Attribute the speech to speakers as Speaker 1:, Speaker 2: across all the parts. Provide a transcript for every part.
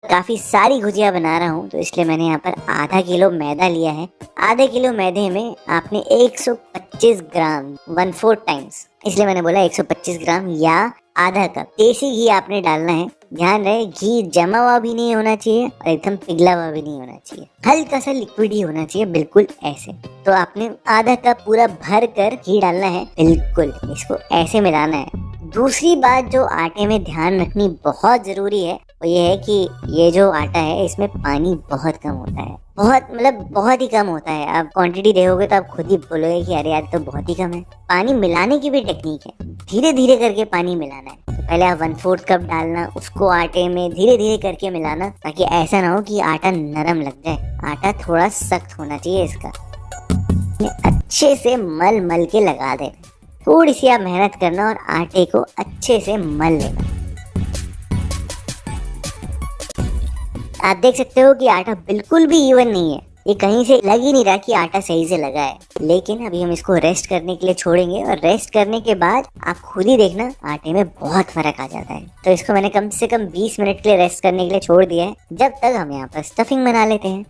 Speaker 1: काफी सारी गुजिया बना रहा हूँ तो इसलिए मैंने यहाँ पर आधा किलो मैदा लिया है। आधे किलो मैदे में आपने 125 ग्राम 1/4 टाइम्स, इसलिए मैंने बोला 125 ग्राम या आधा कप देसी घी आपने डालना है। ध्यान रहे घी जमा हुआ भी नहीं होना चाहिए और एकदम पिघला हुआ भी नहीं होना चाहिए, हल्का सा लिक्विड ही होना चाहिए, बिल्कुल ऐसे। तो आपने आधा कप पूरा भर कर घी डालना है, बिल्कुल इसको ऐसे मिलाना है। दूसरी बात जो आटे में ध्यान रखनी बहुत जरूरी है वो ये है कि ये जो आटा है इसमें पानी बहुत कम होता है, बहुत ही कम होता है। आप क्वांटिटी देखोगे तो आप खुद ही बोलोगे कि अरे यार तो बहुत ही कम है। पानी मिलाने की भी टेक्निक है, धीरे धीरे करके पानी मिलाना है। तो पहले आप 1/4 कप डालना, उसको आटे में धीरे धीरे करके मिलाना, ताकि ऐसा ना हो कि आटा नरम लग जाए। आटा थोड़ा सख्त होना चाहिए इसका। अच्छे से मल मल के लगा देना, थोड़ी सी आप मेहनत करना और आटे को अच्छे से मल लेना। आप देख सकते हो कि आटा बिल्कुल भी इवन नहीं है, ये कहीं से लग ही नहीं रहा कि आटा सही से लगा है। लेकिन अभी हम इसको रेस्ट करने के लिए छोड़ेंगे और रेस्ट करने के बाद आप खुद ही देखना आटे में बहुत फर्क आ जाता है। तो इसको मैंने कम से कम 20 मिनट के लिए रेस्ट करने के लिए छोड़ दिया है। जब तक हम यहाँ पर स्टफिंग बना लेते हैं।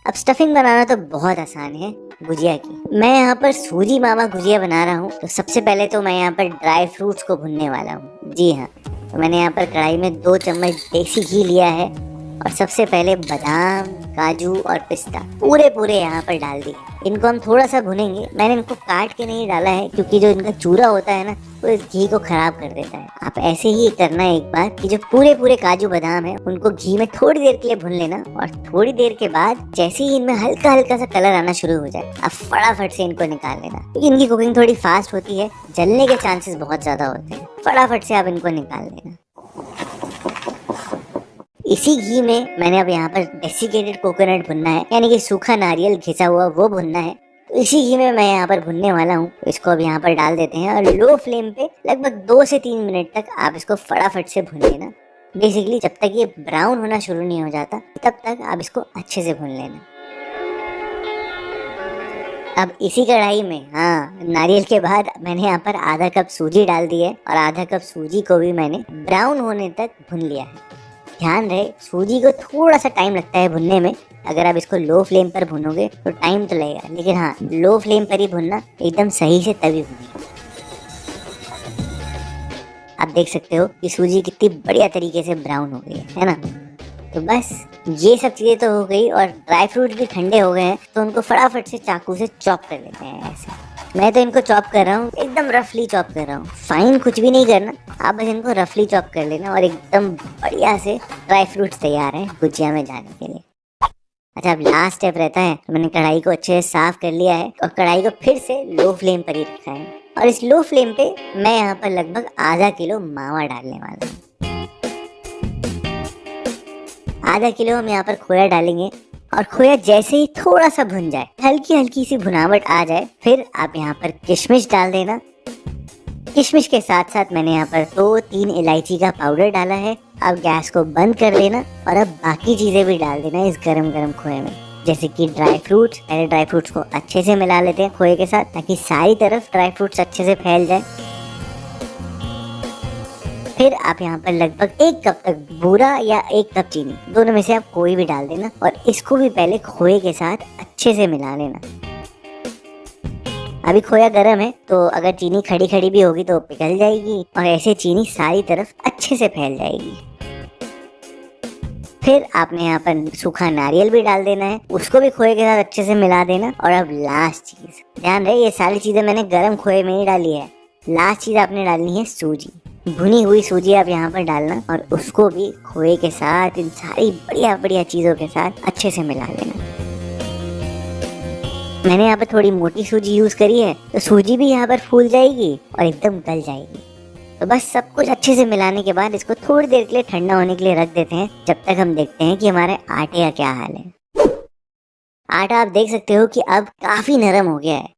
Speaker 1: अब स्टफिंग बनाना तो बहुत आसान है गुजिया की। मैं यहाँ पर सूजी मावा गुजिया बना रहा हूँ। तो सबसे पहले तो मैं यहाँ पर ड्राई फ्रूट्स को भुनने वाला हूँ। जी हाँ, तो मैंने यहाँ पर कढ़ाई में 2 चम्मच देसी घी लिया है और सबसे पहले बादाम, काजू और पिस्ता पूरे यहाँ पर डाल दिए। इनको हम थोड़ा सा भुनेंगे। मैंने इनको काट के नहीं डाला है क्योंकि जो इनका चूरा होता है ना वो इस घी को खराब कर देता है। आप ऐसे ही करना है एक बार कि जो पूरे काजू बादाम है उनको घी में थोड़ी देर के लिए भून लेना और थोड़ी देर के बाद जैसे ही इनमें हल्का सा कलर आना शुरू हो जाए आप फटाफट से इनको निकाल लेना, क्योंकि इनकी कुकिंग थोड़ी फास्ट होती है, जलने के चांसेस बहुत ज्यादा होते हैं। फटाफट से आप इनको निकाल लेना। इसी घी में मैंने अब यहाँ पर डेसिकेटेड कोकोनट भुनना है, यानी कि सूखा नारियल घिसा हुआ वो भुनना है। तो इसी घी में मैं यहाँ पर भुनने वाला हूँ। तो इसको अब यहाँ पर डाल देते हैं और लो फ्लेम पे लगभग 2 से 3 मिनट तक आप इसको फटाफट से भून लेना। बेसिकली जब तक ये ब्राउन होना शुरू नहीं हो जाता तब तक आप इसको अच्छे से भून लेना। अब इसी कढ़ाई में नारियल के बाद मैंने यहाँ पर आधा कप सूजी डाल दी है और आधा कप सूजी को भी मैंने ब्राउन होने तक भून लिया है। ध्यान रहे सूजी को थोड़ा सा टाइम लगता है भुनने में। अगर आप इसको लो फ्लेम पर भुनोगे तो टाइम तो लगेगा, लेकिन हाँ लो फ्लेम पर ही भुनना, एकदम सही से तभी भुनेगा। आप देख सकते हो कि सूजी कितनी बढ़िया तरीके से ब्राउन हो गई है ना। तो बस ये सब चीजें तो हो गई और ड्राई फ्रूट भी ठंडे हो गए हैं, तो उनको फटाफट से चाकू से चॉप कर लेते हैं। ऐसे मैं तो इनको चॉप कर रहा हूँ, एकदम रफली चॉप कर रहा हूँ। फाइन कुछ भी नहीं करना, आप बस इनको रफली चॉप कर लेना और एकदम बढ़िया से ड्राई फ्रूट्स तैयार हैं गुजिया में जाने के लिए। अच्छा, अब लास्ट स्टेप रहता है। तो मैंने कढ़ाई को अच्छे से साफ कर लिया है और कढ़ाई को फिर से लो फ्लेम पर ही रखा है और इस लो फ्लेम पे मैं यहाँ पर लगभग आधा किलो मावा डालने वाला हूँ। आधा किलो हम यहाँ पर खोया डालेंगे और खोया जैसे ही थोड़ा सा भुन जाए, हल्की सी भुनावट आ जाए, फिर आप यहाँ पर किशमिश डाल देना। किशमिश के साथ साथ मैंने यहाँ पर 2-3 इलायची का पाउडर डाला है। अब गैस को बंद कर देना और अब बाकी चीजें भी डाल देना इस गरम खोए में, जैसे कि ड्राई फ्रूट्स। पहले ड्राई फ्रूट्स को अच्छे से मिला लेते हैं खोए के साथ, ताकि सारी तरफ ड्राई फ्रूट्स अच्छे से फैल जाए। फिर आप यहाँ पर लगभग 1 कप तक बूरा या 1 कप चीनी, दोनों में से आप कोई भी डाल देना और इसको भी पहले खोए के साथ अच्छे से मिला लेना। अभी खोया गर्म है तो अगर चीनी खड़ी भी होगी तो पिघल जाएगी और ऐसे चीनी सारी तरफ अच्छे से फैल जाएगी। फिर आपने यहाँ पर सूखा नारियल भी डाल देना है, उसको भी खोए के साथ अच्छे से मिला देना। और अब लास्ट चीज, ध्यान रहे ये सारी चीजें मैंने गर्म खोए में ही डाली है। लास्ट चीज आपने डालनी है सूजी, भुनी हुई सूजी आप यहाँ पर डालना और उसको भी खोए के साथ इन सारी बढ़िया चीजों के साथ अच्छे से मिला लेना। मैंने यहाँ पर थोड़ी मोटी सूजी यूज करी है तो सूजी भी यहाँ पर फूल जाएगी और एकदम गल जाएगी। तो बस सब कुछ अच्छे से मिलाने के बाद इसको थोड़ी देर के लिए ठंडा होने के लिए रख देते हैं, जब तक हम देखते हैं कि हमारे आटे का क्या हाल है। आटा आप देख सकते हो कि अब काफी नरम हो गया है।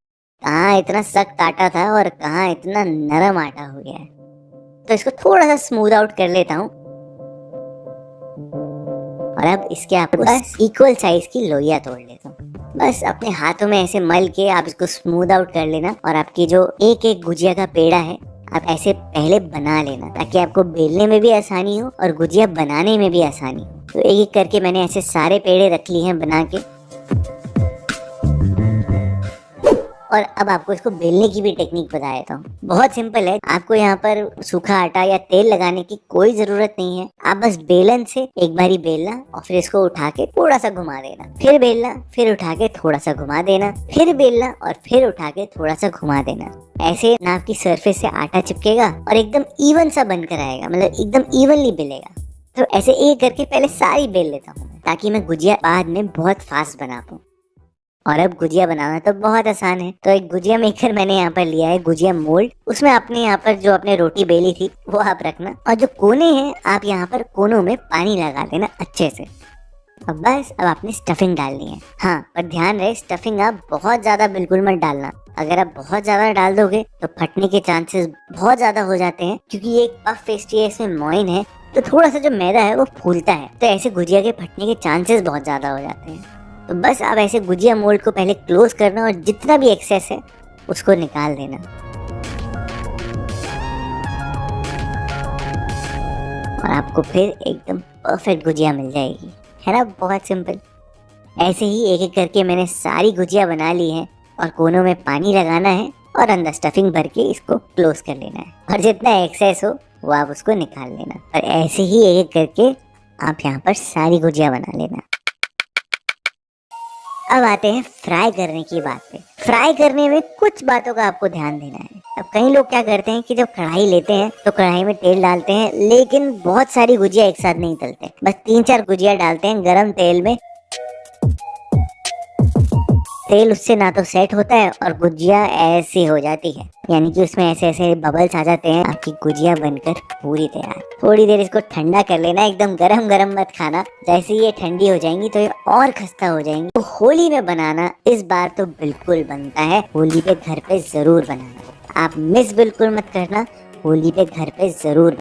Speaker 1: कहाँ इतना सख्त आटा था और कहाँ इतना नरम आटा हो गया है। तो इसको थोड़ा सा स्मूथ आउट कर लेता हूँ और अब इसके आप बस इक्वल साइज की लोइयां तोड़ लेता हूँ। बस अपने हाथों में ऐसे मल के आप इसको स्मूथ आउट कर लेना और आपकी जो एक गुजिया का पेड़ा है आप ऐसे पहले बना लेना ताकि आपको बेलने में भी आसानी हो और गुजिया बनाने में भी आसानी हो। तो एक एक करके मैंने ऐसे सारे पेड़े रख लिए हैं बना के। और अब आपको इसको बेलने की भी टेक्निक बता देता हूँ। बहुत सिंपल है, आपको यहाँ पर सूखा आटा या तेल लगाने की कोई जरूरत नहीं है। आप बस बेलन से एक बारी बेलना और फिर इसको उठा के थोड़ा सा घुमा देना, फिर बेलना, फिर उठा के थोड़ा सा घुमा देना, फिर बेलना और फिर उठा के थोड़ा सा घुमा देना। ऐसे ना आपकी सरफेस से आटा चिपकेगा और एकदम इवन सा बनकर आएगा, मतलब एकदम इवनली बेलेगा। तो ऐसे एक करके पहले सारी बेल लेता हूँ ताकि मैं गुजिया बाद में बहुत फास्ट बना पाऊँ। और अब गुजिया बनाना तो बहुत आसान है। तो एक गुजिया मेकर मैंने यहाँ पर लिया है, गुजिया मोल्ड। उसमें आपने यहाँ पर जो आपने रोटी बेली थी वो आप रखना, और जो कोने हैं आप यहाँ पर कोनों में पानी लगा देना अच्छे से। अब बस अब आपने स्टफिंग डालनी है। हाँ, पर ध्यान रहे स्टफिंग आप बहुत ज्यादा बिल्कुल मत डालना। अगर आप बहुत ज्यादा डाल दोगे तो फटने के चांसेस बहुत ज्यादा हो जाते हैं, क्योंकि ये एक पफ पेस्ट्री है, इसमें मोइन है, तो थोड़ा सा जो मैदा है वो फूलता है, तो ऐसे गुजिया के फटने के चांसेस बहुत ज्यादा हो जाते हैं। तो बस आप ऐसे गुजिया मोल्ड को पहले क्लोज करना और जितना भी एक्सेस है उसको निकाल देना। और आपको फिर एकदम परफेक्ट गुजिया मिल जाएगी, है ना। बहुत सिंपल। ऐसे ही एक एक करके मैंने सारी गुजिया बना ली है और कोनों में पानी लगाना है और अंदर स्टफिंग भर के इसको क्लोज कर लेना है, और जितना एक्सेस हो वो आप उसको निकाल लेना। और ऐसे ही एक एक करके आप यहाँ पर सारी गुजिया बना लेना। अब आते हैं फ्राई करने की बात पे। फ्राई करने में कुछ बातों का आपको ध्यान देना है। अब कई लोग क्या करते हैं कि जब कढ़ाई लेते हैं तो कढ़ाई में तेल डालते हैं, लेकिन बहुत सारी गुजिया एक साथ नहीं तलते, बस 3-4 गुजिया डालते हैं गरम तेल में। तेल उससे ना तो सेट होता है और गुजिया ऐसी हो जाती है, यानी कि उसमें ऐसे ऐसे बबल्स आ जाते हैं। आपकी गुजिया बनकर पूरी तैयार। थोड़ी देर इसको ठंडा कर लेना, एकदम गरम गरम मत खाना, जैसे ये ठंडी हो जाएंगी तो ये और खस्ता हो जाएंगी। तो होली में बनाना इस बार तो बिल्कुल बनता है, होली पे घर पे जरूर बनाना। आप मिस बिल्कुल मत करना, होली पे घर पे जरूर।